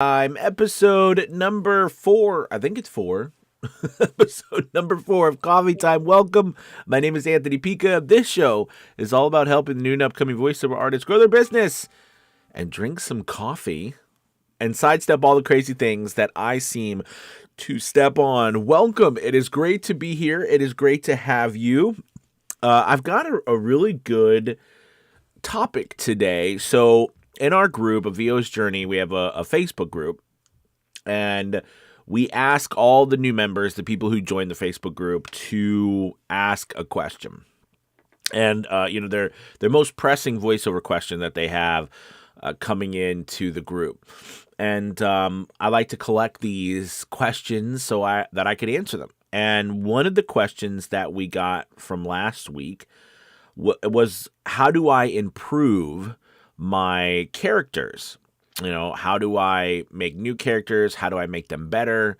I'm episode number 4. I think it's 4. Episode number 4 of Coffee Time. Welcome. My name is Anthony Pica. This show is all about helping new and upcoming voiceover artists grow their business and drink some coffee and sidestep all the crazy things that I seem to step on. Welcome. It is great to be here. It is great to have you. I've got a really good topic today. So in our group, A VO's Journey, we have a Facebook group, and we ask all the new members, the people who join the Facebook group, to ask a question. And, their most pressing voiceover question that they have coming into the group. And I like to collect these questions that I could answer them. And one of the questions that we got from last week was, how do I improve my characters? How do I make new characters? How do I make them better?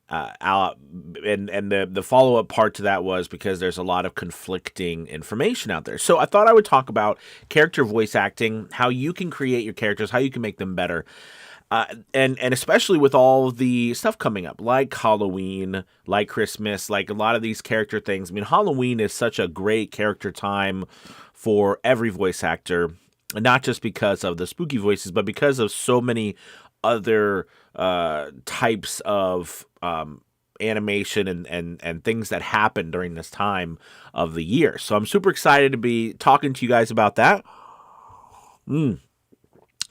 And the follow-up part to that was because there's a lot of conflicting information out there. So I thought I would talk about character voice acting, how you can create your characters, how you can make them better. And especially with all the stuff coming up, like Halloween, like Christmas, like a lot of these character things. I mean, Halloween is such a great character time for every voice actor, not just because of the spooky voices, but because of so many other types of animation and things that happen during this time of the year. So I'm super excited to be talking to you guys about that.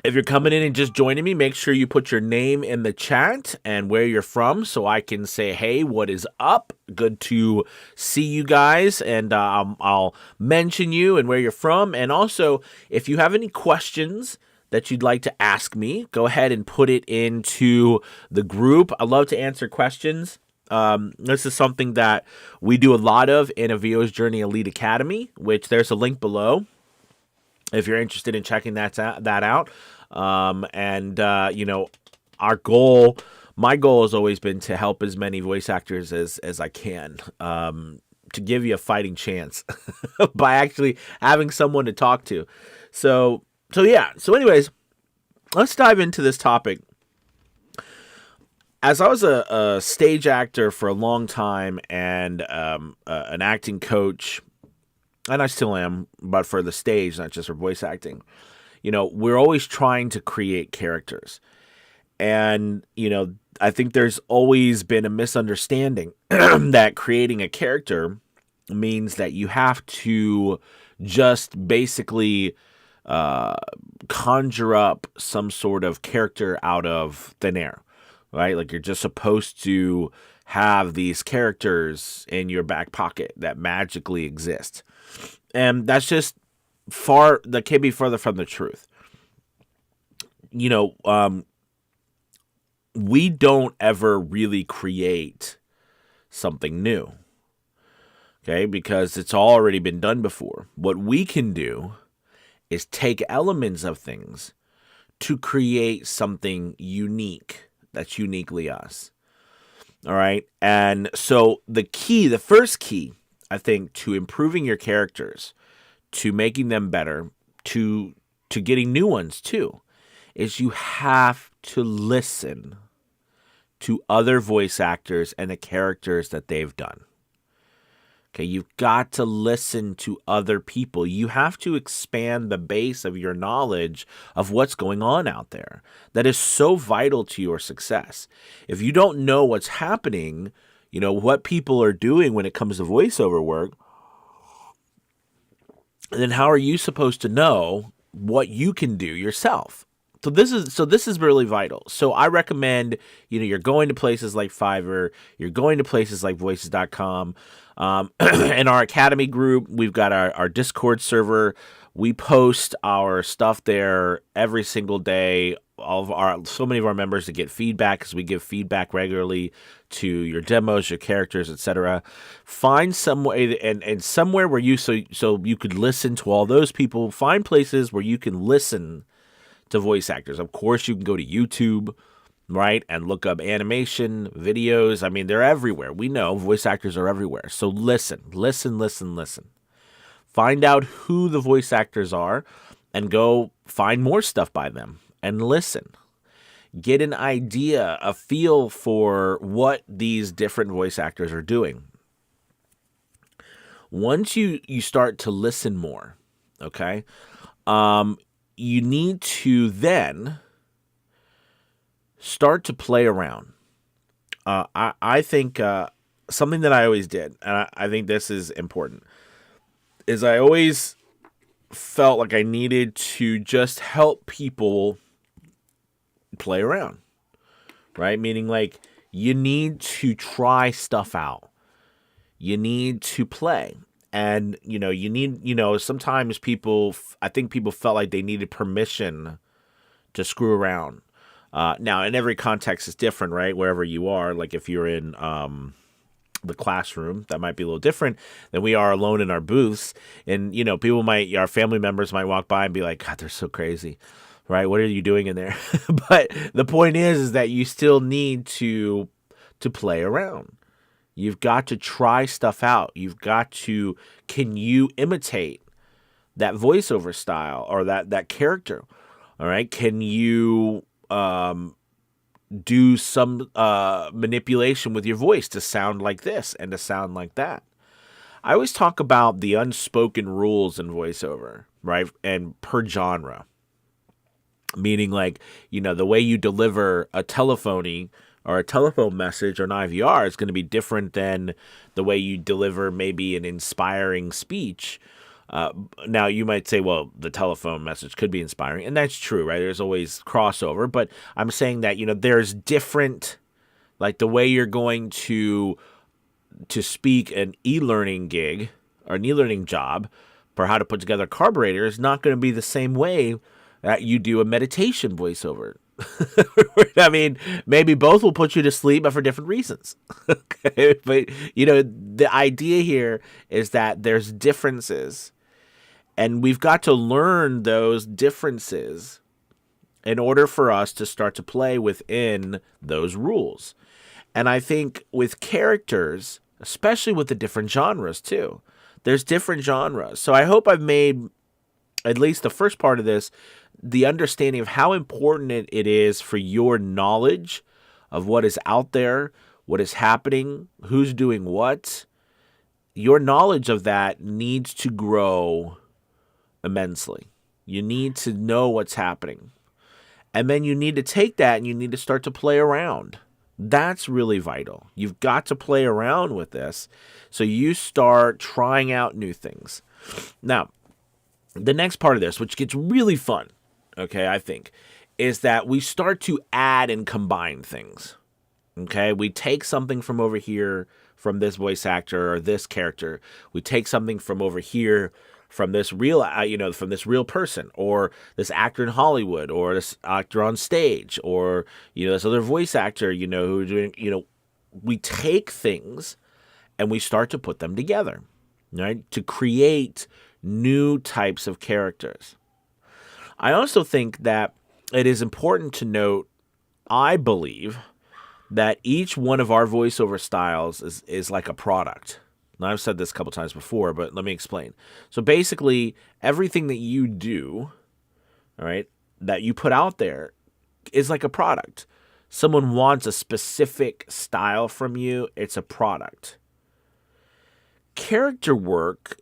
If you're coming in and just joining me, make sure you put your name in the chat and where you're from so I can say, hey, what is up? Good to see you guys, and I'll mention you and where you're from. And also, if you have any questions that you'd like to ask me, go ahead and put it into the group. I love to answer questions. This is something that we do a lot of in A VO's Journey Elite Academy, which there's a link below if you're interested in checking that out. Our goal, my goal has always been to help as many voice actors as I can, to give you a fighting chance by actually having someone to talk to. So anyways, let's dive into this topic. As I was a stage actor for a long time and an acting coach, and I still am, but for the stage, not just for voice acting, we're always trying to create characters. And, I think there's always been a misunderstanding that creating a character means that you have to just basically conjure up some sort of character out of thin air, right? Like you're just supposed to have these characters in your back pocket that magically exist. And that's just that can't be further from the truth. We don't ever really create something new, okay? Because it's already been done before. What we can do is take elements of things to create something unique that's uniquely us. All right? And so the first key, I think, to improving your characters, to making them better, to getting new ones too, is you have to listen to other voice actors and the characters that they've done. Okay, you've got to listen to other people. You have to expand the base of your knowledge of what's going on out there. That is so vital to your success. If you don't know what's happening, what people are doing when it comes to voiceover work, then how are you supposed to know what you can do yourself? So this is really vital. So I recommend, you're going to places like Fiverr, you're going to places like voices.com. In our academy group, we've got our Discord server. We post our stuff there every single day. So many of our members to get feedback, because we give feedback regularly to your demos, your characters, etc. Find some way and somewhere where so you could listen to all those people. Find places where you can listen to voice actors. Of course, you can go to YouTube, right, and look up animation videos. I mean, they're everywhere. We know voice actors are everywhere. So listen. Find out who the voice actors are and go find more stuff by them and listen. get an idea, a feel for what these different voice actors are doing. Once you start to listen more, okay, you need to then start to play around. I think something that I always did, and I think this is important, is I always felt like I needed to just help people play around, right? Meaning like you need to try stuff out. You need to play. And, sometimes I think people felt like they needed permission to screw around. Now, in every context is different, right? Wherever you are, like if you're in the classroom, that might be a little different than we are alone in our booths. And, our family members might walk by and be like, God, they're so crazy, right? What are you doing in there? But the point is that you still need to play around. You've got to try stuff out. Can you imitate that voiceover style or that character? All right. Can you do some manipulation with your voice to sound like this and to sound like that? I always talk about the unspoken rules in voiceover, right? And per genre, meaning like, the way you deliver a telephony or a telephone message or an IVR is going to be different than the way you deliver maybe an inspiring speech. Now, you might say, well, the telephone message could be inspiring, and that's true, right? There's always crossover, but I'm saying that, there's different, like the way you're going to speak an e-learning gig or an e-learning job for how to put together a carburetor is not going to be the same way that you do a meditation voiceover. I mean, maybe both will put you to sleep, but for different reasons. Okay, but the idea here is that there's differences, and we've got to learn those differences in order for us to start to play within those rules. And I think with characters, especially with the different genres too, there's different genres. So I hope I've made at least the first part of this the understanding of how important it is for your knowledge of what is out there, what is happening, who's doing what. Your knowledge of that needs to grow immensely. You need to know what's happening. And then you need to take that and you need to start to play around. That's really vital. You've got to play around with this. So you start trying out new things. Now, the next part of this, which gets really fun, okay, I think, is that we start to add and combine things. Okay, we take something from over here from this voice actor or this character. We take something from over here from this real, from this real person or this actor in Hollywood or this actor on stage or, this other voice actor, who are doing, we take things and we start to put them together, right, to create new types of characters. I also think that it is important to note, I believe, that each one of our voiceover styles is like a product. Now, I've said this a couple times before, but let me explain. So basically, everything that you do, all right, that you put out there is like a product. Someone wants a specific style from you, it's a product. Character work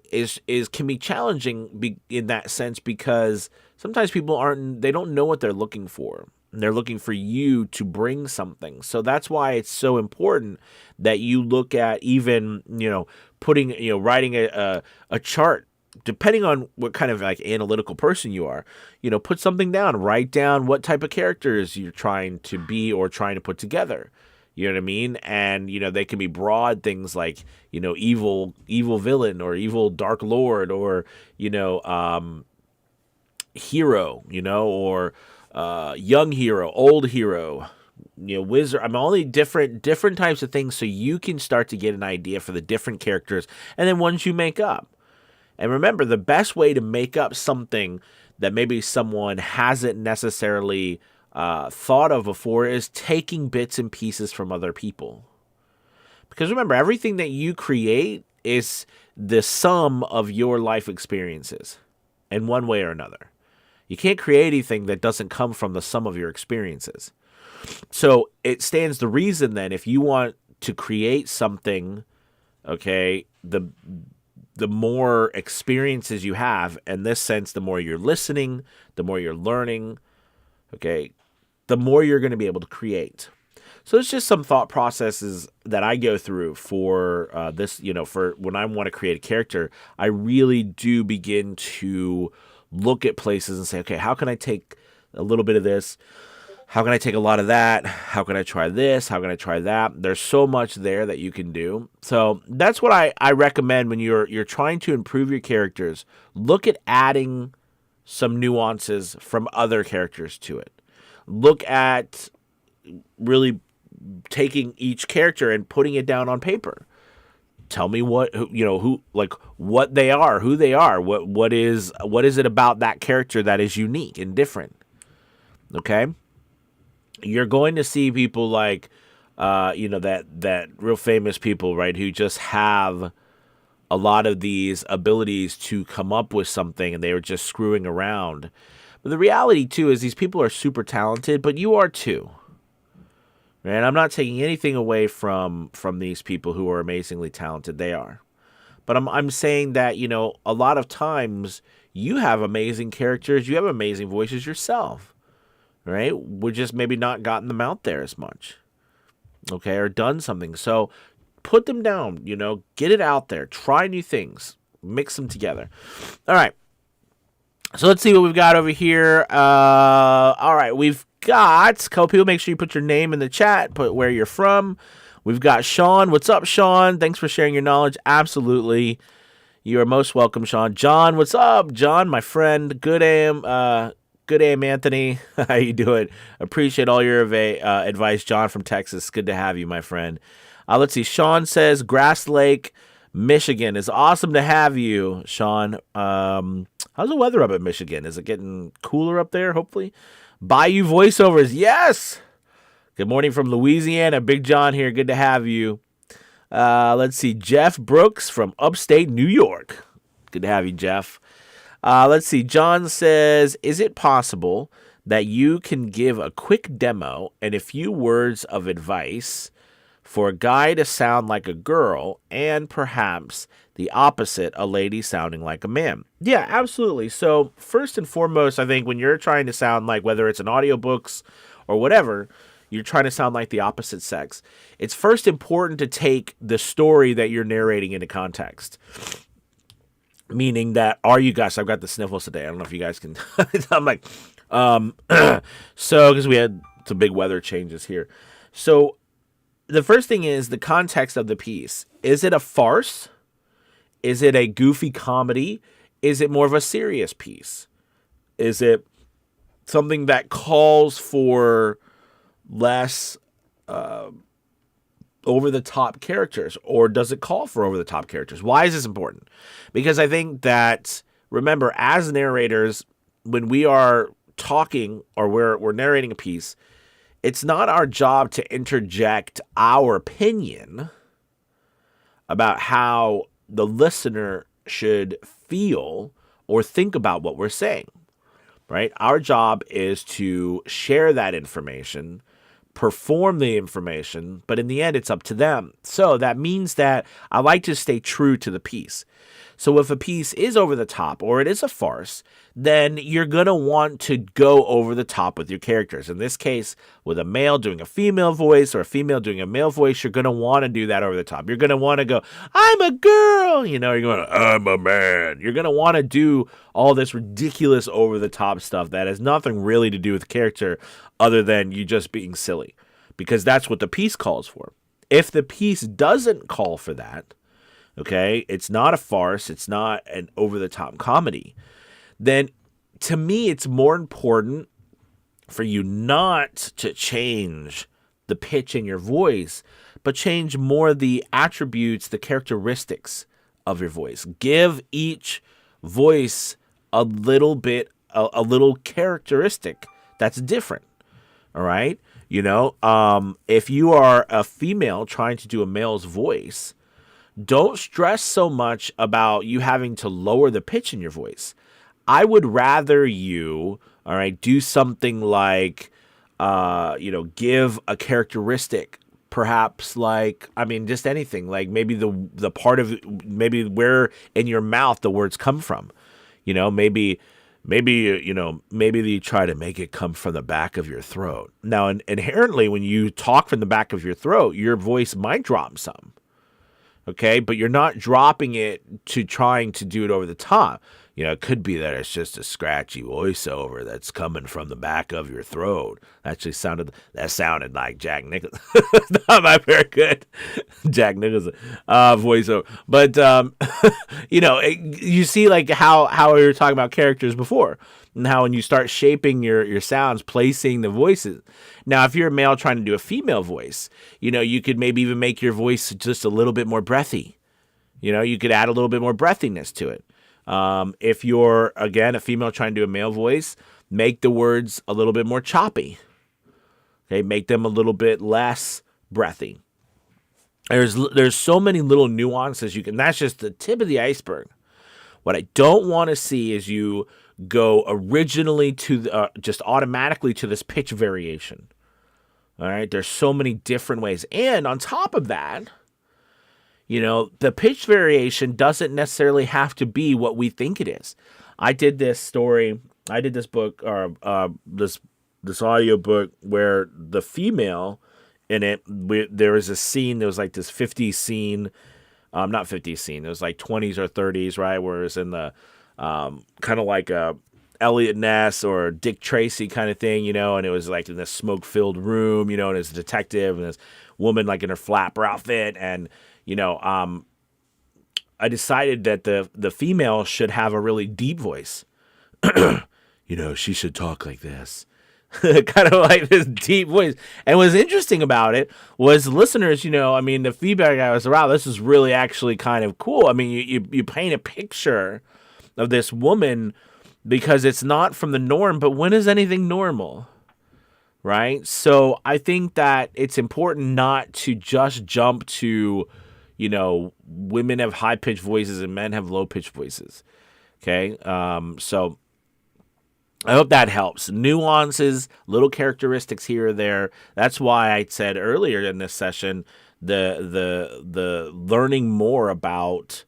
can be challenging in that sense because sometimes people they don't know what they're looking for. They're looking for you to bring something. So that's why it's so important that you look at even, writing a chart, depending on what kind of like analytical person you are, put something down, write down what type of characters you're trying to be or trying to put together. You know what I mean? And, they can be broad things like, evil villain or evil dark lord or, hero, or young hero, old hero, wizard. All the different types of things so you can start to get an idea for the different characters and then ones you make up. And remember, the best way to make up something that maybe someone hasn't necessarily thought of before is taking bits and pieces from other people. Because remember, everything that you create is the sum of your life experiences in one way or another. You can't create anything that doesn't come from the sum of your experiences. So it stands to reason then, if you want to create something, okay, the more experiences you have, in this sense, the more you're listening, the more you're learning, okay, the more you're going to be able to create. So it's just some thought processes that I go through for this, for when I want to create a character. I really do begin to look at places and say, okay, how can I take a little bit of this? How can I take a lot of that? How can I try this? How can I try that? There's so much there that you can do. So that's what I recommend when you're trying to improve your characters. Look at adding some nuances from other characters to it. Look at really taking each character and putting it down on paper. Tell me what they are, who they are, what is it about that character that is unique and different. Okay? You're going to see people like that real famous people, right, who just have a lot of these abilities to come up with something and they were just screwing around. But the reality too is these people are super talented, but you are too. And I'm not taking anything away from these people who are amazingly talented. They are. But I'm saying that, a lot of times you have amazing characters. You have amazing voices yourself. Right? We're just maybe not gotten them out there as much. Okay? Or done something. So put them down. Get it out there. Try new things. Mix them together. All right. So let's see what we've got over here. All right. We've got a couple people. Make sure you put your name in the chat, put where you're from. We've got Sean. What's up, Sean? Thanks for sharing your knowledge. Absolutely. You are most welcome, Sean. John, what's up? John, my friend. Good AM, Anthony. How you doing? Appreciate all your advice, John from Texas. Good to have you, my friend. Let's see. Sean says Grass Lake, Michigan. It's awesome to have you, Sean. How's the weather up in Michigan? Is it getting cooler up there, hopefully? Bayou Voiceovers, yes. Good morning from Louisiana. Big John here. Good to have you. Let's see. Jeff Brooks from upstate New York. Good to have you, Jeff. Let's see. John says, is it possible that you can give a quick demo and a few words of advice for a guy to sound like a girl and perhaps the opposite, a lady sounding like a man? Yeah, absolutely. So first and foremost, I think when you're trying to sound like, whether it's in audiobooks or whatever, you're trying to sound like the opposite sex, it's first important to take the story that you're narrating into context. Meaning that, are you guys, I've got the sniffles today. I don't know if you guys can, I'm like, so, because we had some big weather changes here. So the first thing is the context of the piece. Is it a farce? Is it a goofy comedy? Is it more of a serious piece? Is it something that calls for less over-the-top characters? Or does it call for over-the-top characters? Why is this important? Because I think that, remember, as narrators, when we are talking or we're narrating a piece, it's not our job to interject our opinion about how the listener should feel or think about what we're saying, right? Our job is to share that information, perform the information, but in the end, it's up to them. So that means that I like to stay true to the piece. So if a piece is over the top or it is a farce, then you're going to want to go over the top with your characters. In this case, with a male doing a female voice or a female doing a male voice, you're going to want to do that over the top. You're going to want to go, I'm a girl, you're going, I'm a man. You're going to want to do all this ridiculous over the top stuff that has nothing really to do with character other than you just being silly, because that's what the piece calls for. If the piece doesn't call for that, okay, it's not a farce, it's not an over-the-top comedy, then to me it's more important for you not to change the pitch in your voice, but change more the attributes, the characteristics of your voice. Give each voice a little bit, a little characteristic that's different, all right? If you are a female trying to do a male's voice, don't stress so much about you having to lower the pitch in your voice. I would rather you, all right, do something like, give a characteristic, perhaps like, I mean, just anything, like maybe the part of, maybe where in your mouth the words come from, maybe you try to make it come from the back of your throat. Now, inherently, when you talk from the back of your throat, your voice might drop some. Okay, but you're not dropping it to trying to do it over the top. It could be that it's just a scratchy voiceover that's coming from the back of your throat. That sounded like Jack Nicholson. Not my very good Jack Nicholson voiceover. But you see like how we were talking about characters before, and how when you start shaping your sounds, placing the voices. Now, if you're a male trying to do a female voice, you could maybe even make your voice just a little bit more breathy. You could add a little bit more breathiness to it. If you're, again, a female trying to do a male voice, make the words a little bit more choppy. Okay, make them a little bit less breathy. There's so many little nuances that's just the tip of the iceberg. What I don't want to see is you go originally to just automatically to this pitch variation. All right, there's so many different ways. And on top of that, the pitch variation doesn't necessarily have to be what we think it is. I did this book, or this audio book where the female in it, there was a scene, there was like this 50s scene, not 50s scene, it was like 20s or 30s, right, where it was in the kind of like a Elliot Ness or Dick Tracy kind of thing, and it was like in this smoke-filled room, and it's a detective and this woman like in her flapper outfit, and I decided that the female should have a really deep voice. She should talk like this. Kind of like this deep voice. And what's interesting about it was listeners, the feedback I was around, this is really actually kind of cool. I mean, you paint a picture of this woman because it's not from the norm, but when is anything normal? Right? So I think that it's important not to just jump to, women have high-pitched voices and men have low-pitched voices. Okay? So I hope that helps. Nuances, little characteristics here or there. That's why I said earlier in this session, the learning more about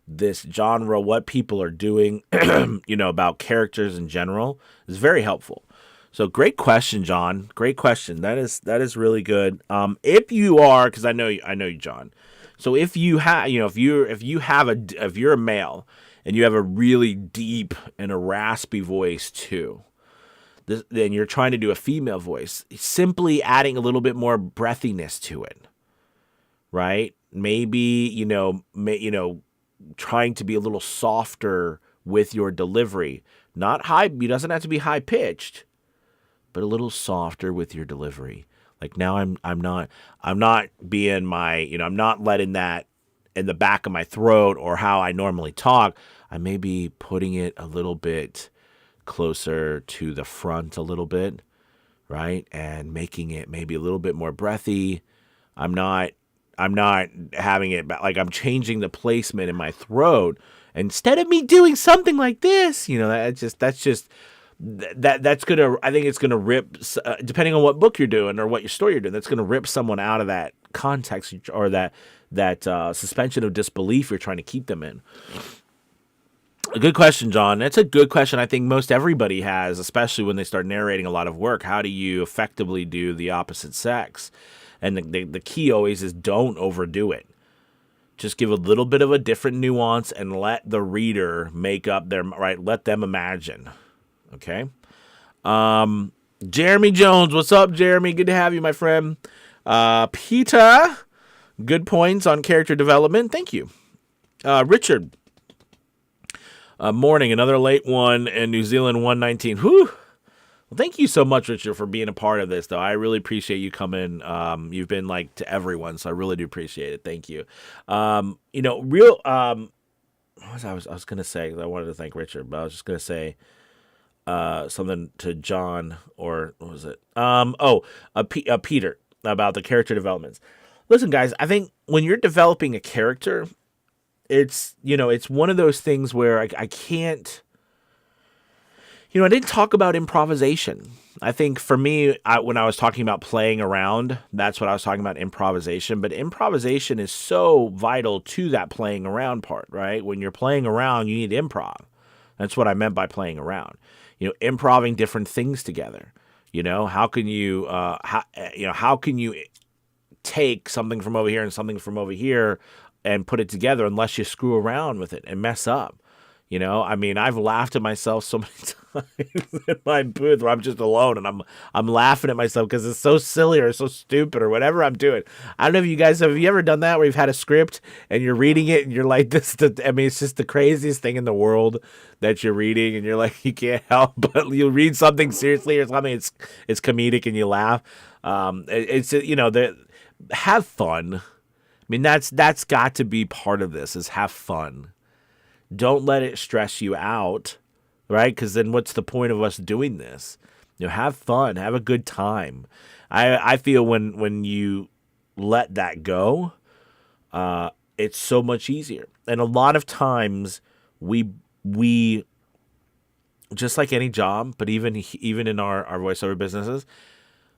this genre, what people are doing, about characters in general is very helpful. So great question, John. Great question. That is really good. If you are, because I know you, John. So if you have, if you're a male and you have a really deep and a raspy voice too, then you're trying to do a female voice, simply adding a little bit more breathiness to it, right? Maybe trying to be a little softer with your delivery, not high. It doesn't have to be high pitched, but a little softer with your delivery. Like now I'm not being my, I'm not letting that in the back of my throat or how I normally talk. I may be putting it a little bit closer to the front a little bit, right? And making it maybe a little bit more breathy. I'm not having it like I'm changing the placement in my throat. Instead of me doing something like this, that's gonna, I think it's gonna rip, depending on what book you're doing or what your story you're doing, that's gonna rip someone out of that context or that suspension of disbelief you're trying to keep them in. A good question, John. That's a good question. I think most everybody has, especially when they start narrating a lot of work. How do you effectively do the opposite sex? And the key always is don't overdo it. Just give a little bit of a different nuance and let the reader make up their, right, let them imagine. Okay. Jeremy Jones, what's up, Jeremy? Good to have you, my friend. Peter, good points on character development. Thank you. Richard, morning, another late one in New Zealand 119. Whew. Well, thank you so much, Richard, for being a part of this, though. I really appreciate you coming. You've been like to everyone, so I really do appreciate it. Thank you. What was I was gonna say? I wanted to thank Richard, but I was just gonna say something to John, or what was it? Peter, about the character developments. Listen, guys, I think when you're developing a character, it's one of those things where I can't. I didn't talk about improvisation. I think for me, when I was talking about playing around, that's what I was talking about, improvisation. But improvisation is so vital to that playing around part, right? When you're playing around, you need improv. That's what I meant by playing around. Improving different things together. How can you, how can you take something from over here and something from over here and put it together unless you screw around with it and mess up? I've laughed at myself so many times in my booth where I'm just alone and I'm laughing at myself because it's so silly or so stupid or whatever I'm doing. I don't know if you guys have you ever done that where you've had a script and you're reading it and you're like, it's just the craziest thing in the world that you're reading and you're like, you can't help but you read something seriously or something, it's comedic and you laugh. Have fun. That's got to be part of this, is have fun. Don't let it stress you out, right? Because then what's the point of us doing this? Have fun, have a good time. I feel when you let that go, it's so much easier. And a lot of times we just like any job, but even in our voiceover businesses,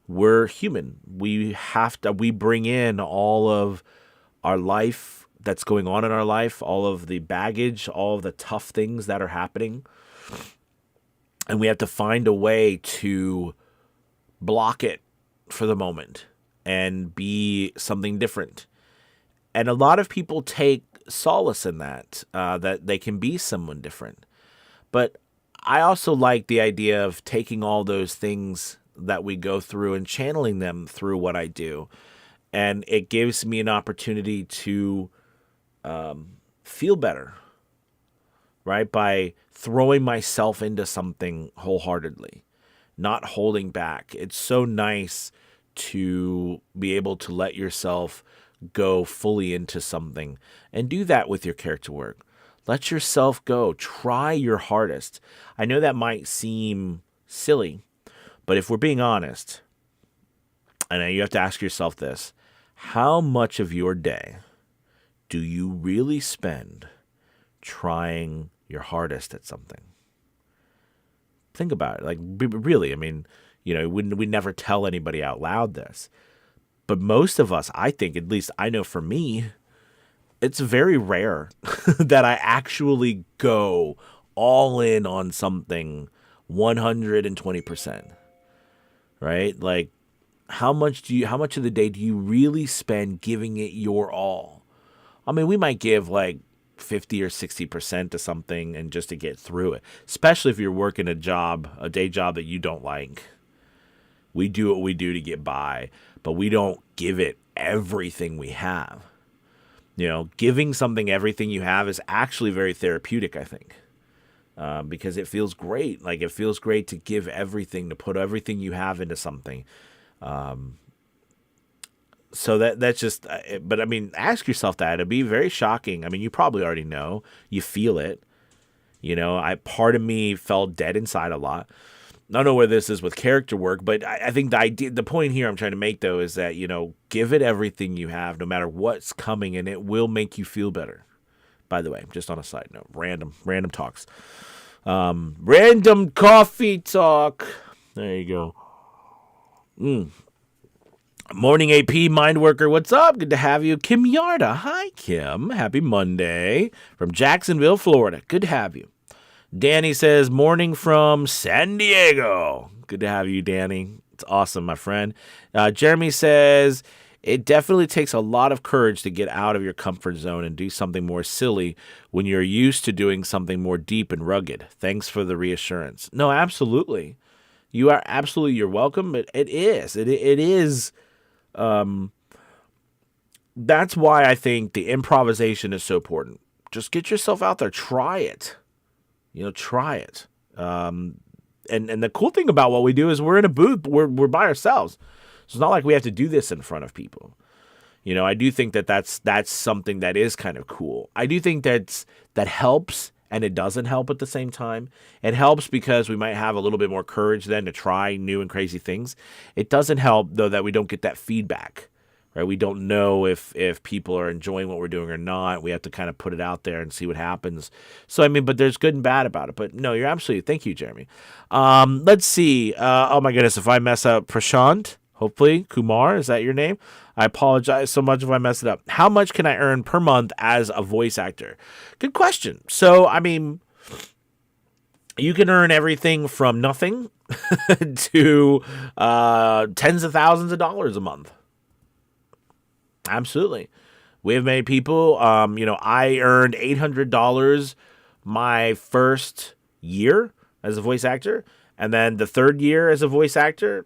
we're human. We bring in all of our life that's going on in our life, all of the baggage, all of the tough things that are happening. And we have to find a way to block it for the moment and be something different. And a lot of people take solace in that they can be someone different. But I also like the idea of taking all those things that we go through and channeling them through what I do. And it gives me an opportunity to feel better, right? By throwing myself into something wholeheartedly, not holding back. It's so nice to be able to let yourself go fully into something and do that with your character work. Let yourself go. Try your hardest. I know that might seem silly, but if we're being honest, and you have to ask yourself this, how much of your day do you really spend trying your hardest at something? Think about it. Like, really, we never tell anybody out loud this. But most of us, I think, at least I know for me, it's very rare that I actually go all in on something 120%. Right? Like, how much of the day do you really spend giving it your all? We might give like 50 or 60% to something and just to get through it, especially if you're working a day job that you don't like. We do what we do to get by, but we don't give it everything we have. Giving something everything you have is actually very therapeutic, I think, because it feels great. Like, it feels great to give everything, to put everything you have into something. So that's just, but ask yourself that. It'd be very shocking. You probably already know. You feel it. Part of me felt dead inside a lot. I don't know where this is with character work, but I think the point here I'm trying to make, though, is that, give it everything you have, no matter what's coming, and it will make you feel better. By the way, just on a side note, random talks. Random coffee talk. There you go. Morning AP Mind Worker, what's up? Good to have you. Kim Yarda. Hi, Kim. Happy Monday. From Jacksonville, Florida. Good to have you. Danny says, morning from San Diego. Good to have you, Danny. It's awesome, my friend. Jeremy says, it definitely takes a lot of courage to get out of your comfort zone and do something more silly when you're used to doing something more deep and rugged. Thanks for the reassurance. No, absolutely. You're welcome, but it is. It is. That's why I think the improvisation is so important. Just get yourself out there. Try it. Try it. And the cool thing about what we do is we're in a booth. We're by ourselves. So it's not like we have to do this in front of people. I do think that's something that is kind of cool. I do think that helps, and it doesn't help at the same time. It helps because we might have a little bit more courage then to try new and crazy things. It doesn't help, though, that we don't get that feedback, right? We don't know if people are enjoying what we're doing or not. We have to kind of put it out there and see what happens. So, I mean, but there's good and bad about it. But no, you're absolutely, thank you, Jeremy. Let's see. Oh my goodness, if I mess up, Prashant, hopefully, Kumar, is that your name? I apologize so much if I mess it up. How much can I earn per month as a voice actor? Good question. So, I mean, you can earn everything from nothing to tens of thousands of dollars a month. Absolutely. We have many people. I earned $800 my first year as a voice actor. And then the third year as a voice actor,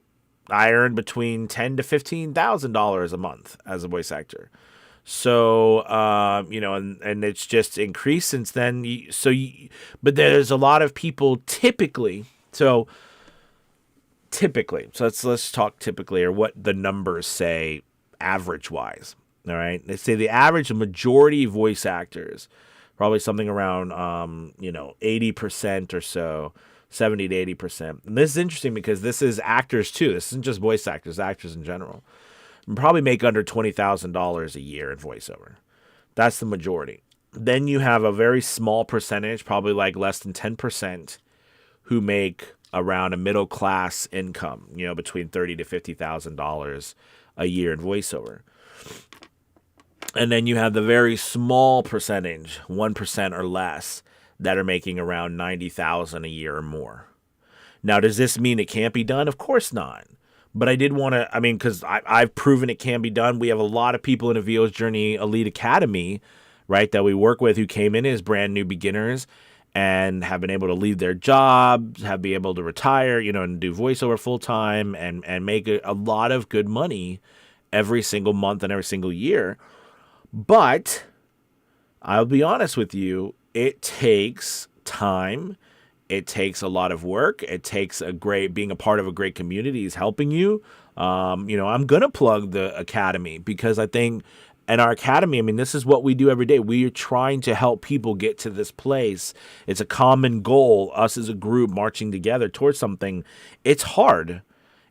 I earned between $10,000 to $15,000 a month as a voice actor. So, and it's just increased since then. But there's a lot of people typically. So let's talk typically, or what the numbers say average wise. All right. They say the average majority voice actors, probably something around, 80% or so, 70 to 80%. And this is interesting because this is actors too. This isn't just voice actors, actors in general. Probably make under $20,000 a year in voiceover. That's the majority. Then you have a very small percentage, probably like less than 10%, who make around a middle class income, between $30,000 to $50,000 a year in voiceover. And then you have the very small percentage, 1% or less, that are making around $90,000 a year or more. Now, does this mean it can't be done? Of course not. But I did want to, because I've proven it can be done. We have a lot of people in a VO's Journey Elite Academy, right, that we work with who came in as brand new beginners and have been able to leave their jobs, have been able to retire, and do voiceover full time and make a lot of good money every single month and every single year. But I'll be honest with you, it takes time. It takes a lot of work. It takes being a part of a great community is helping you. I'm going to plug the academy because I think in our academy, this is what we do every day. We are trying to help people get to this place. It's a common goal, us as a group marching together towards something. It's hard.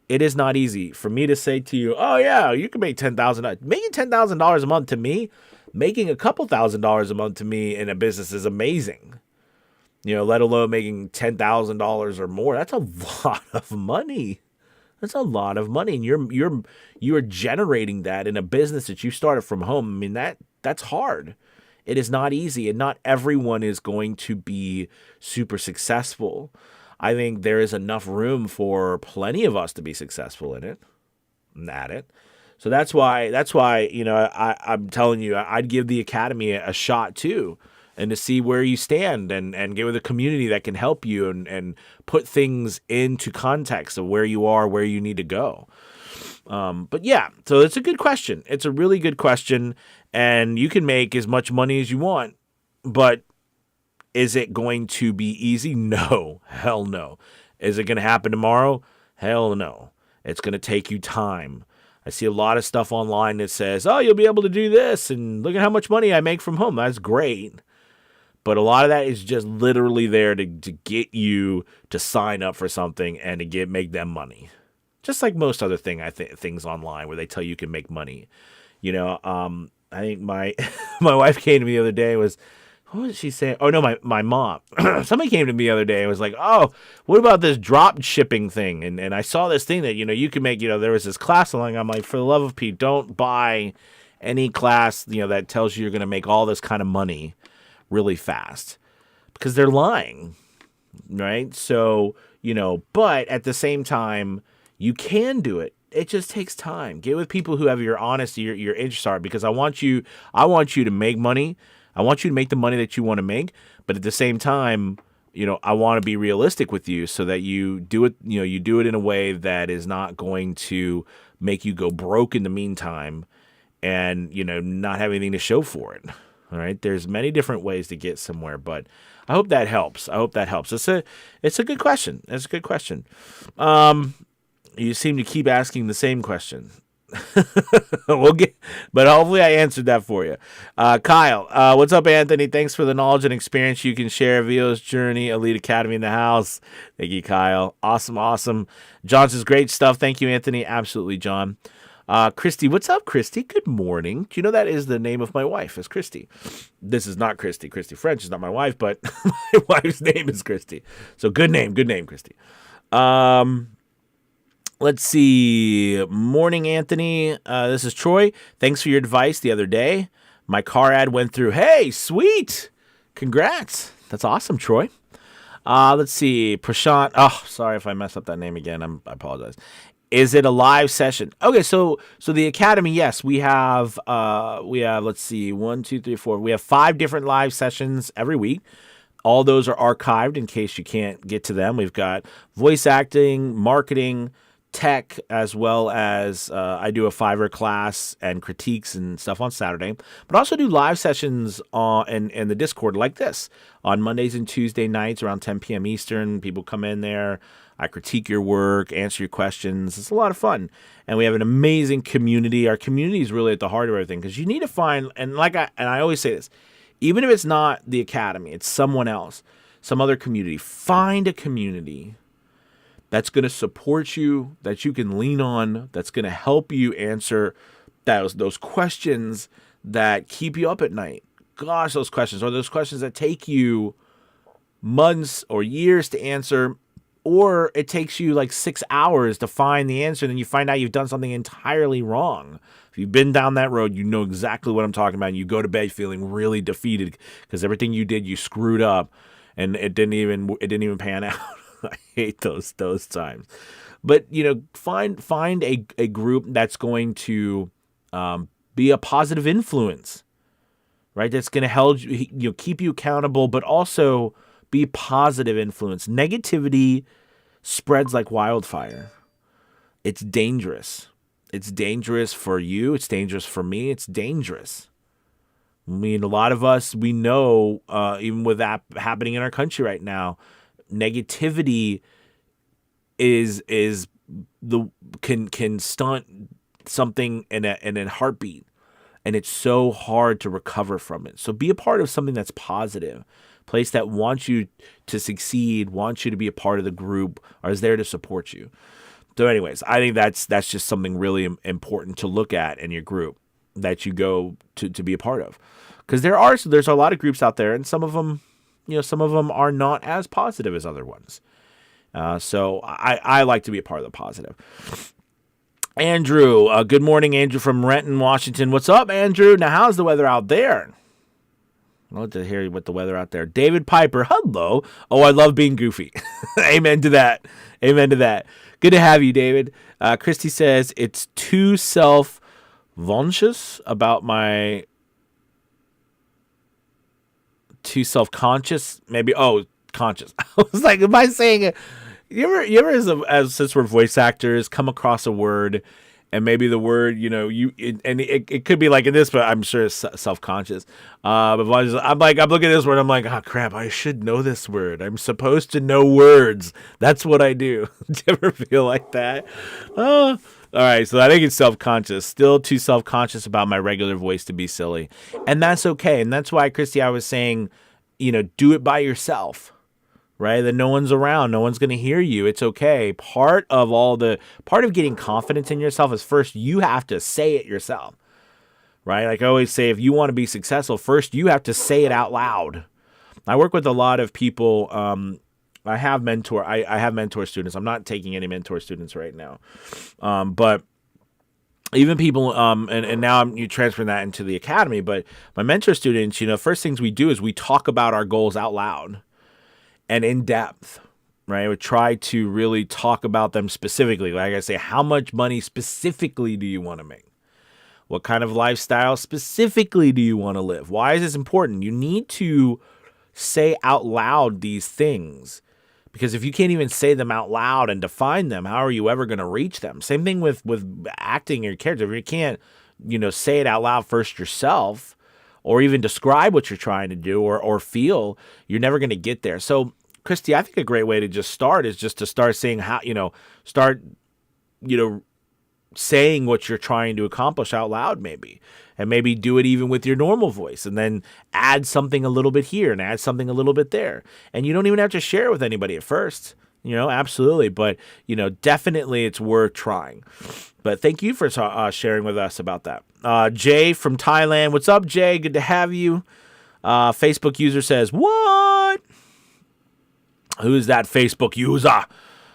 It is not easy for me to say to you, oh yeah, you can make $10,000. Making $10,000 a month to me, making a couple $1,000s a month to me in a business is amazing. Let alone making $10,000 or more. That's a lot of money. That's a lot of money. And you're generating that in a business that you started from home. That's hard. It is not easy, and not everyone is going to be super successful. I think there is enough room for plenty of us to be successful in it and at it. So that's why, I'm telling you, I'd give the academy a shot too. And to see where you stand and get with a community that can help you and put things into context of where you are, where you need to go. But yeah, so it's a good question. It's a really good question. And you can make as much money as you want. But is it going to be easy? No. Hell no. Is it going to happen tomorrow? Hell no. It's going to take you time. I see a lot of stuff online that says, oh, you'll be able to do this. And look at how much money I make from home. That's great. But a lot of that is just literally there to get you to sign up for something and to make them money. Just like most other things online where they tell you can make money. I think my wife came to me the other day what was she saying? Oh, no, my mom. Somebody came to me the other day and was like, oh, what about this drop shipping thing? And I saw this thing that, you can make, there was this class along. I'm like, for the love of Pete, don't buy any class, that tells you you're going to make all this kind of money really fast, because they're lying, right? So, but at the same time, you can do it. It just takes time. Get with people who have your honesty, your interests are, because I want you to make money. I want you to make the money that you want to make, but at the same time, I want to be realistic with you so that you do it, you do it in a way that is not going to make you go broke in the meantime and, not have anything to show for it. All right. There's many different ways to get somewhere, but I hope that helps. It's a good question. It's a good question. You seem to keep asking the same question. But hopefully I answered that for you. Kyle, what's up, Anthony? Thanks for the knowledge and experience you can share. VO's Journey Elite Academy in the house. Thank you, Kyle. Awesome. John says great stuff. Thank you, Anthony. Absolutely, John. Christy, what's up, Christy? Good morning. Do you know that is the name of my wife is Christy? This is not Christy. Christy French is not my wife, but my wife's name is Christy. So good name, Christy. Let's see. Morning, Anthony. This is Troy. Thanks for your advice the other day. My car ad went through. Hey, sweet. Congrats. That's awesome, Troy. Let's see. Prashant. Oh, sorry if I mess up that name again. I apologize. Is it a live session? Okay, so the Academy, yes, we have let's see, 1, 2, 3, 4. We have 5 different live sessions every week. All those are archived in case you can't get to them. We've got voice acting, marketing, tech, as well as I do a Fiverr class and critiques and stuff on Saturday, but also do live sessions in the Discord like this on Mondays and Tuesday nights around 10 p.m. Eastern. People come in there. I critique your work, answer your questions. It's a lot of fun. And we have an amazing community. Our community is really at the heart of everything because you need to find, and I always say this, even if it's not the Academy, it's someone else, some other community. Find a community that's going to support you, that you can lean on, that's going to help you answer those questions that keep you up at night. Gosh, those questions, or those questions that take you months or years to answer, or it takes you like 6 hours to find the answer, and then you find out you've done something entirely wrong. If you've been down that road, you know exactly what I'm talking about, and you go to bed feeling really defeated because everything you did, you screwed up, and it didn't even pan out. I hate those times. But, find a group that's going to be a positive influence, right? That's going to help you, keep you accountable, but also be positive influence. Negativity spreads like wildfire. It's dangerous. It's dangerous for you. It's dangerous for me. It's dangerous. I mean, a lot of us, we know, even with that happening in our country right now, negativity can stunt something in a heartbeat, and it's so hard to recover from it. So be a part of something that's positive, place that wants you to succeed, wants you to be a part of the group, or is there to support you. So anyways, I think that's just something really important to look at in your group that you go to be a part of, because there's a lot of groups out there, and some of them are not as positive as other ones. So I like to be a part of the positive. Andrew, good morning, Andrew from Renton, Washington. What's up, Andrew? Now, how's the weather out there? I'd love to hear what the weather out there. David Piper, hello. Oh, I love being goofy. Amen to that. Amen to that. Good to have you, David. Christy says, it's too self-conscious about my... Too self-conscious, maybe. Oh, conscious. I was like, am I saying it? You ever as since we're voice actors, come across a word, and maybe the word, it could be like in this, but I'm sure it's self-conscious. But I'm looking at this word, I'm like, oh crap, I should know this word. I'm supposed to know words. That's what I do. Do you ever feel like that? All right, so I think it's self-conscious. Still too self-conscious about my regular voice to be silly. And that's okay. And that's why, Christy, I was saying, do it by yourself, right? That no one's around. No one's going to hear you. It's okay. Part of getting confidence in yourself is first you have to say it yourself, right? Like I always say, if you want to be successful, first you have to say it out loud. I work with a lot of people. I have mentor students. I'm not taking any mentor students right now. But even people, and now you're transferring that into the Academy, but my mentor students, first things we do is we talk about our goals out loud and in depth, right? We try to really talk about them specifically. Like I say, how much money specifically do you want to make? What kind of lifestyle specifically do you want to live? Why is this important? You need to say out loud these things. Because if you can't even say them out loud and define them, how are you ever going to reach them? Same thing with acting your character. If you can't, say it out loud first yourself, or even describe what you're trying to do or feel, you're never going to get there. So, Christy, I think a great way to just start is just to start saying saying what you're trying to accomplish out loud, maybe. And maybe do it even with your normal voice, and then add something a little bit here and add something a little bit there. And you don't even have to share it with anybody at first. absolutely. But, definitely it's worth trying. But thank you for sharing with us about that. Jay from Thailand. What's up, Jay? Good to have you. Facebook user says, what? Who's that Facebook user?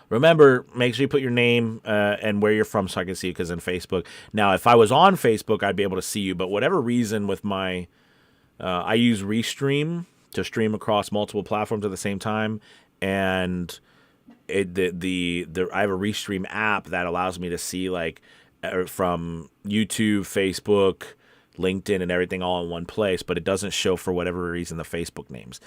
Remember, make sure you put your name and where you're from so I can see you, because in Facebook. Now, if I was on Facebook, I'd be able to see you. But whatever reason with my, I use Restream to stream across multiple platforms at the same time. And I have a Restream app that allows me to see from YouTube, Facebook, LinkedIn, and everything all in one place, but it doesn't show for whatever reason the Facebook names.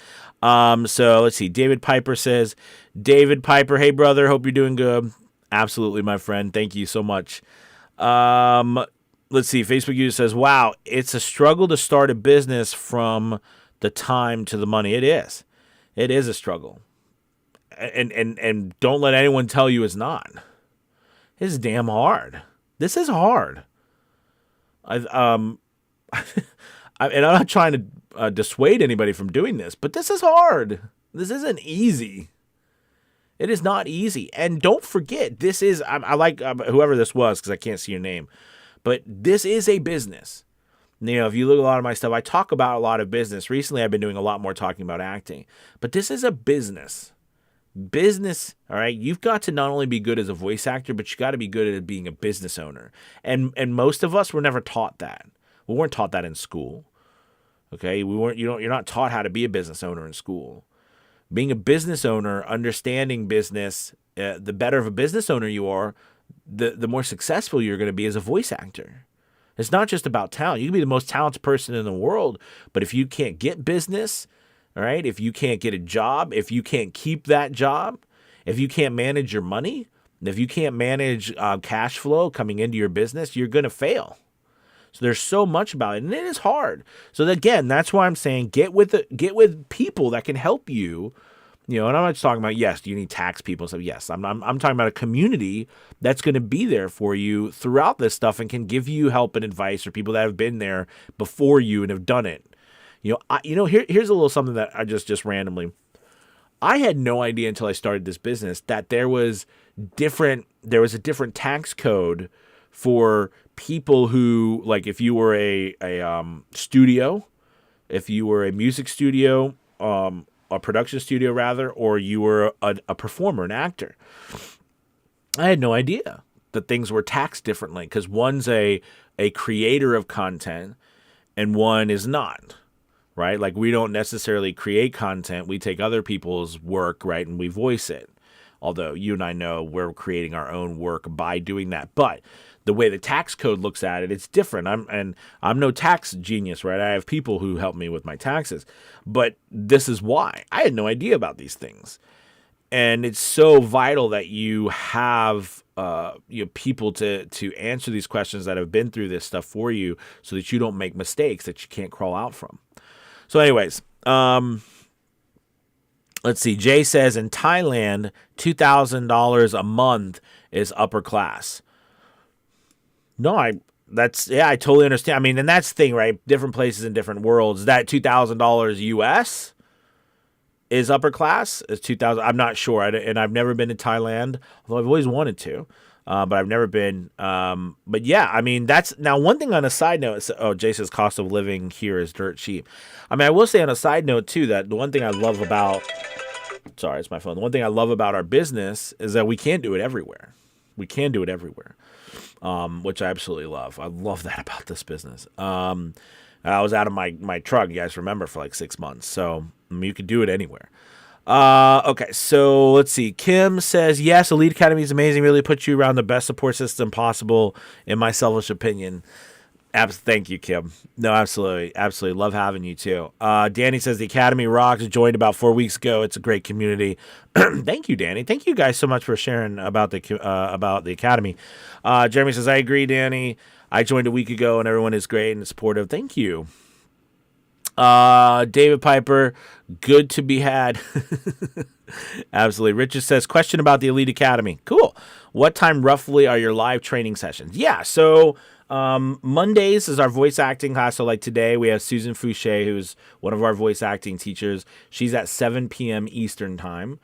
So let's see. David Piper says, David Piper, hey brother, hope you're doing good. Absolutely, my friend. Thank you so much. Let's see. Facebook user says, wow, it's a struggle to start a business from the time to the money. It is. It is a struggle. And don't let anyone tell you it's not. It's damn hard. This is hard. And I'm not trying to dissuade anybody from doing this, but this is hard. This isn't easy. It is not easy. And don't forget, this is, I like whoever this was, because I can't see your name, but this is a business. If you look at a lot of my stuff, I talk about a lot of business. Recently, I've been doing a lot more talking about acting, but this is a business. Business, all right? You've got to not only be good as a voice actor, but you got to be good at being a business owner. And most of us were never taught that. We weren't taught that in school. Okay? You're not taught how to be a business owner in school. Being a business owner, understanding business, the better of a business owner you are, the more successful you're going to be as a voice actor. It's not just about talent. You can be the most talented person in the world, but if you can't get business, all right, if you can't get a job, if you can't keep that job, if you can't manage your money, if you can't manage cash flow coming into your business, you're going to fail. So there's so much about it, and it is hard. So again, that's why I'm saying get with people that can help you. And I'm not just talking about, yes, do you need tax people? So yes, I'm talking about a community that's going to be there for you throughout this stuff and can give you help and advice, or people that have been there before you and have done it. Here's a little something that I just randomly. I had no idea until I started this business that there was a different tax code for people who, like, if you were a studio, if you were a music studio, a production studio rather, or you were a performer, an actor. I had no idea that things were taxed differently, because one's a creator of content and one is not. Right? Like, we don't necessarily create content. We take other people's work, right, and we voice it. Although you and I know we're creating our own work by doing that. But the way the tax code looks at it, it's different. I'm no tax genius, right? I have people who help me with my taxes. But this is why. I had no idea about these things. And it's so vital that you have people to answer these questions that have been through this stuff for you, so that you don't make mistakes that you can't crawl out from. So anyways, let's see. Jay says in Thailand, $2,000 a month is upper class. No, I totally understand. I mean, and that's the thing, right? Different places in different worlds. That $2,000 US is upper class. Is 2,000. I'm not sure. And I've never been to Thailand, although I've always wanted to. But I've never been. But yeah, I mean, that's now one thing on a side note. Jay says cost of living here is dirt cheap. I mean, I will say on a side note too, that the one thing I love about, sorry, it's my phone. The one thing I love about our business is that we can do it everywhere. We can do it everywhere. Which I absolutely love. I love that about this business. I was out of my truck, you guys remember, for like 6 months. So I mean, you could do it anywhere. Okay, so let's see. Kim says, yes, Elite Academy is amazing. Really puts you around the best support system possible, in my selfish opinion. Thank you, Kim. No, absolutely. Absolutely. Love having you, too. Danny says, the Academy rocks. Joined about 4 weeks ago. It's a great community. Thank you, Danny. Thank you guys so much for sharing about the Academy. Jeremy says, I agree, Danny. I joined a week ago, and everyone is great and supportive. Thank you. David Piper, good to be had. Absolutely. Richard says, question about the Elite Academy. Cool. What time roughly are your live training sessions? Yeah, so Mondays is our voice acting class. So like today we have Susan Fouché, who's one of our voice acting teachers. She's at 7 p.m. Eastern time.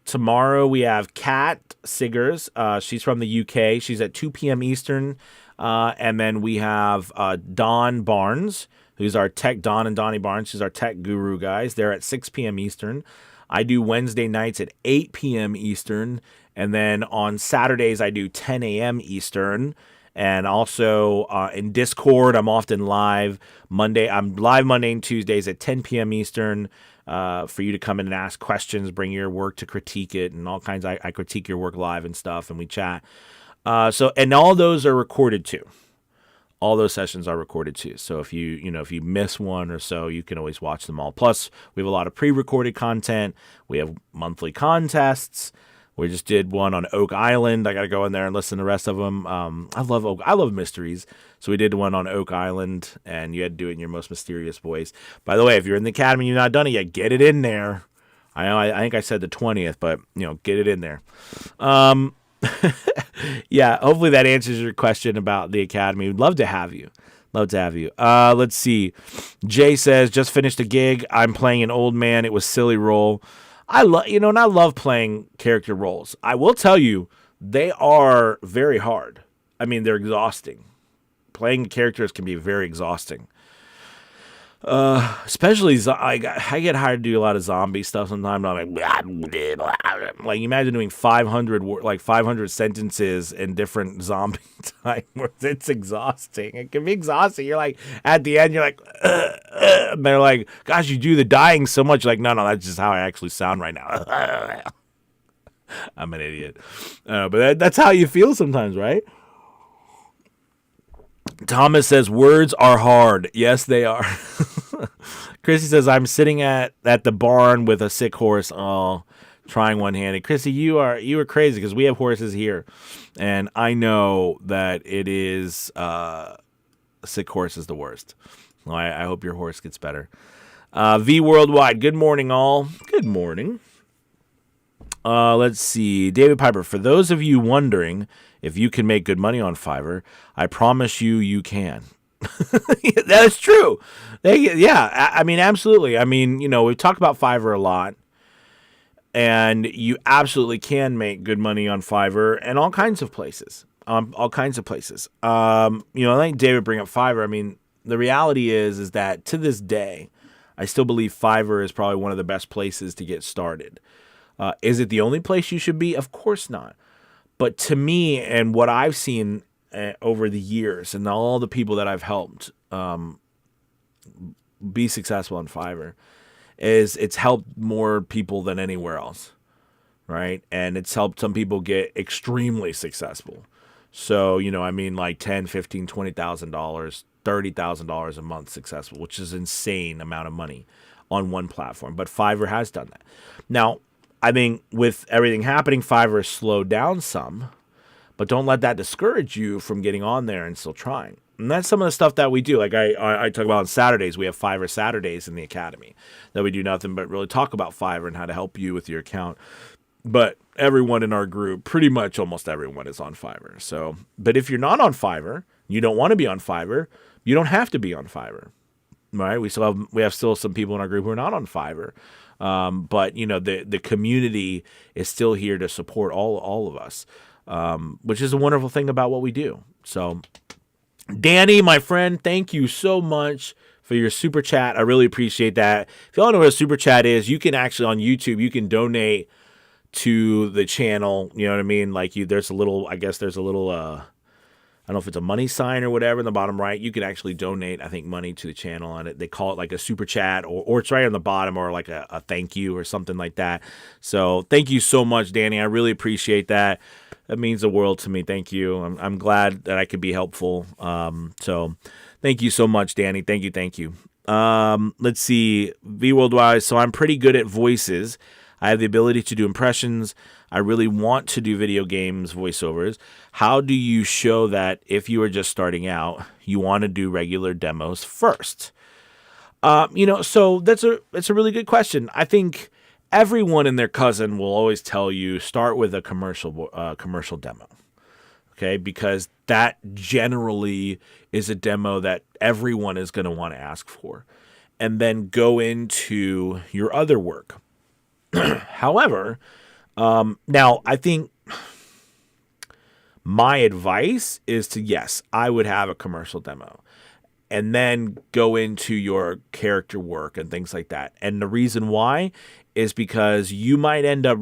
tomorrow we have Kat Siggers. She's from the UK. She's at 2 p.m. Eastern. And then we have Dawn Barnes, who's our tech, Dawn and Donnie Barnes. She's our tech guru, guys. They're at 6 p.m. Eastern. I do Wednesday nights at 8 p.m. Eastern. And then on Saturdays, I do 10 a.m. Eastern. And also in Discord, I'm often live Monday. I'm live Monday and Tuesdays at 10 p.m. Eastern for you to come in and ask questions, bring your work to critique it, and all kinds. I critique your work live and stuff, and we chat. And all those are recorded too. All those sessions are recorded too. So if you miss one or so, you can always watch them all. Plus, we have a lot of pre-recorded content. We have monthly contests. We just did one on Oak Island. I got to go in there and listen to the rest of them. I love mysteries. So we did one on Oak Island, and you had to do it in your most mysterious voice. By the way, if you're in the academy and you've not done it yet, get it in there. I know I think I said the 20th, but get it in there. Yeah, hopefully that answers your question about the academy. We'd love to have you. Let's see. Jay says, just finished a gig. I'm playing an old man. It was silly role. I love playing character roles. I will tell you, they are very hard. I mean, they're exhausting. Playing characters can be very exhausting. Especially, I get hired to do a lot of zombie stuff sometimes. I'm like imagine doing 500 sentences in different zombie time words. It's exhausting. It can be exhausting. You're like, at the end, you're like, and they're like, gosh, you do the dying so much. Like, no, that's just how I actually sound right now. I'm an idiot. But that's how you feel sometimes, right? Thomas says, words are hard. Yes, they are. Chrissy says, I'm sitting at the barn with a sick horse. Oh, trying one-handed. Chrissy, you are crazy because we have horses here. And I know that it is, a sick horse is the worst. Well, I hope your horse gets better. V Worldwide, good morning, all. Good morning. Let's see. David Piper, for those of you wondering if you can make good money on Fiverr, I promise you can. That is true. I mean, absolutely. I mean, we've talked about Fiverr a lot, and you absolutely can make good money on Fiverr and all kinds of places. I think David bring up Fiverr. I mean, the reality is that to this day, I still believe Fiverr is probably one of the best places to get started. Is it the only place you should be? Of course not. But to me, and what I've seen over the years, and all the people that I've helped be successful on Fiverr, is it's helped more people than anywhere else, right? And it's helped some people get extremely successful. So, like $10,000, $15,000, $20,000, $30,000 a month successful, which is an insane amount of money on one platform. But Fiverr has done that. Now, I think with everything happening, Fiverr has slowed down some, but don't let that discourage you from getting on there and still trying. And that's some of the stuff that we do. Like I talk about on Saturdays, we have Fiverr Saturdays in the academy that we do nothing but really talk about Fiverr and how to help you with your account. But everyone in our group, pretty much almost everyone is on Fiverr. So, but if you're not on Fiverr, you don't want to be on Fiverr, you don't have to be on Fiverr, right? We have still some people in our group who are not on Fiverr. But the community is still here to support all of us, which is a wonderful thing about what we do. So, Danny, my friend, thank you so much for your super chat. I really appreciate that. If you all know what a super chat is, you can actually on YouTube, you can donate to the channel. You know what I mean? Like there's a little, I don't know if it's a money sign or whatever in the bottom right. You can actually donate, I think, money to the channel on it. They call it like a super chat or it's right on the bottom or like a thank you or something like that. So thank you so much, Danny. I really appreciate that. That means the world to me. Thank you. I'm glad that I could be helpful. So thank you so much, Danny. Thank you. Let's see. V Worldwide. So I'm pretty good at voices. I have the ability to do impressions. I really want to do video games voiceovers. How do you show that if you are just starting out, you want to do regular demos first? So that's a really good question. I think everyone and their cousin will always tell you start with a commercial demo. Okay, because that generally is a demo that everyone is going to want to ask for, and then go into your other work. However, Now, I think my advice is to, yes, I would have a commercial demo and then go into your character work and things like that. And the reason why is because you might end up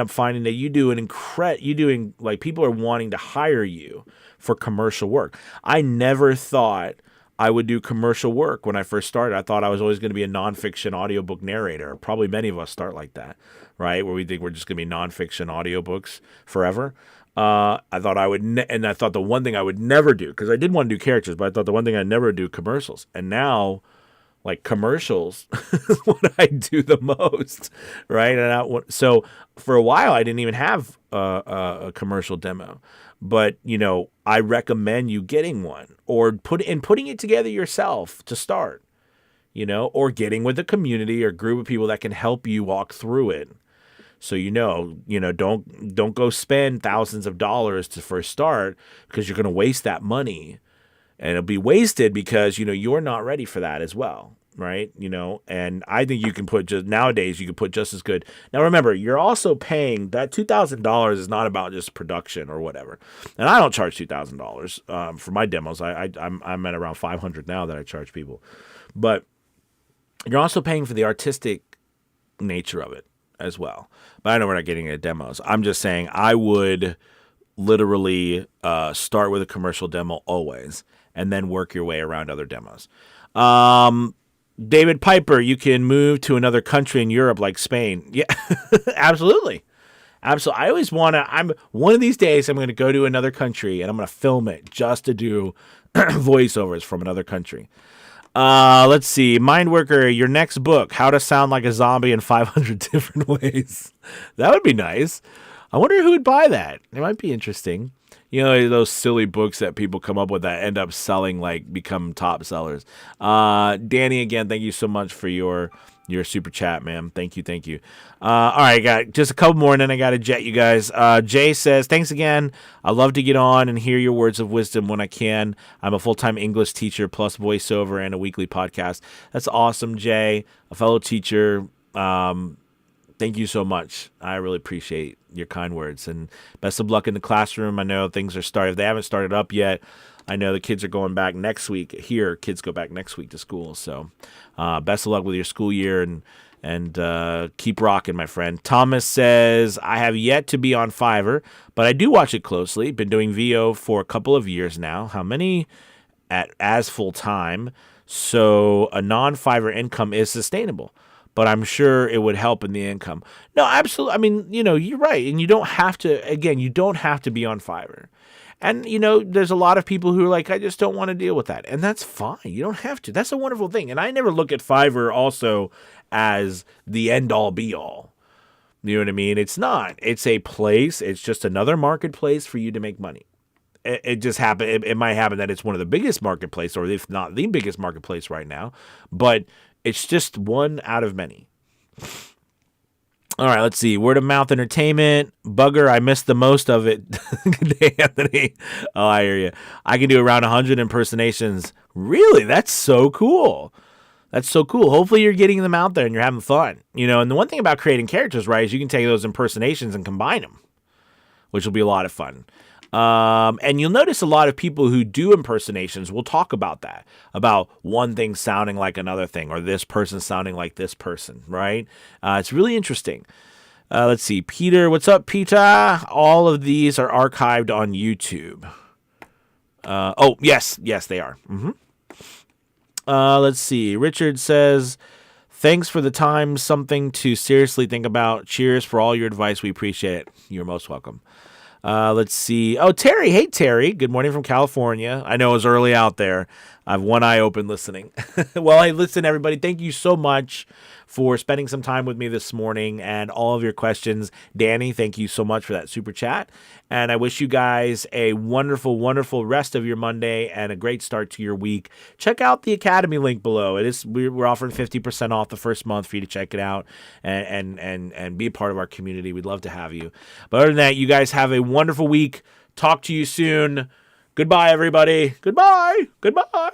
finding that people are wanting to hire you for commercial work. I never thought I would do commercial work when I first started. I thought I was always going to be a nonfiction audiobook narrator. Probably many of us start like that, right? Where we think we're just going to be nonfiction audiobooks forever. I thought I would, and I thought the one thing I would never do, because I did want to do characters, but I thought the one thing I'd never do commercials. And now, like, commercials is what I do the most, right? So for a while, I didn't even have a commercial demo. But, I recommend you getting one or putting it together yourself to start, or getting with a community or group of people that can help you walk through it. So, don't go spend thousands of dollars to first start, because you're going to waste that money, and it'll be wasted because, you're not ready for that as well. Right. And I think nowadays you can put just as good. Now, remember, you're also paying that $2,000 is not about just production or whatever. And I don't charge $2,000 for my demos. I'm at around $500 now that I charge people, but you're also paying for the artistic nature of it as well. But I know we're not getting into demos. I'm just saying I would literally start with a commercial demo always, and then work your way around other demos. David Piper, you can move to another country in Europe like Spain. Yeah, absolutely. Absolutely. I always one of these days I'm going to go to another country and I'm going to film it just to do voiceovers from another country. Let's see. Mindworker, your next book, How to Sound Like a Zombie in 500 Different Ways. That would be nice. I wonder who would buy that. It might be interesting. Those silly books that people come up with that end up selling, become top sellers. Danny, again, thank you so much for your super chat, man. Thank you. All right, I got just a couple more, and then I got to jet you guys. Jay says, thanks again. I love to get on and hear your words of wisdom when I can. I'm a full-time English teacher plus voiceover and a weekly podcast. That's awesome, Jay, a fellow teacher. Thank you so much. I really appreciate your kind words, and best of luck in the classroom. I know things are started. If they haven't started up yet, I know the kids are going back next week. Here, kids go back next week to school. So best of luck with your school year, and keep rocking, my friend. Thomas says, I have yet to be on Fiverr, but I do watch it closely. Been doing VO for a couple of years now. How many as full-time? So a non-Fiverr income is sustainable, but I'm sure it would help in the income. No, absolutely. I mean, you're right. And you don't have to be on Fiverr. And, there's a lot of people who are like, I just don't want to deal with that. And that's fine. You don't have to. That's a wonderful thing. And I never look at Fiverr also as the end all be all. You know what I mean? It's not. It's a place. It's just another marketplace for you to make money. It just happened. It might happen that it's one of the biggest marketplace, or if not the biggest marketplace right now. But it's just one out of many. All right, let's see. Word of mouth entertainment. Bugger, I missed the most of it. Good day, Anthony. Oh, I hear you. I can do around 100 impersonations. Really? That's so cool. That's so cool. Hopefully you're getting them out there and you're having fun. And the one thing about creating characters, right, is you can take those impersonations and combine them, which will be a lot of fun. And you'll notice a lot of people who do impersonations will talk about that, about one thing sounding like another thing, or this person sounding like this person, right? It's really interesting. Let's see. Peter, what's up, Peter? All of these are archived on YouTube. Yes, they are. Mm-hmm. Let's see. Richard says, thanks for the time. Something to seriously think about. Cheers for all your advice. We appreciate it. You're most welcome. Let's see. Oh, Terry. Hey, Terry. Good morning from California. I know it was early out there. I have one eye open listening. Well, hey, listen, everybody. Thank you so much for spending some time with me this morning and all of your questions. Danny, thank you so much for that super chat. And I wish you guys a wonderful, wonderful rest of your Monday and a great start to your week. Check out the Academy link below. We're offering 50% off the first month for you to check it out and be a part of our community. We'd love to have you. But other than that, you guys have a wonderful week. Talk to you soon. Goodbye, everybody. Goodbye. Goodbye.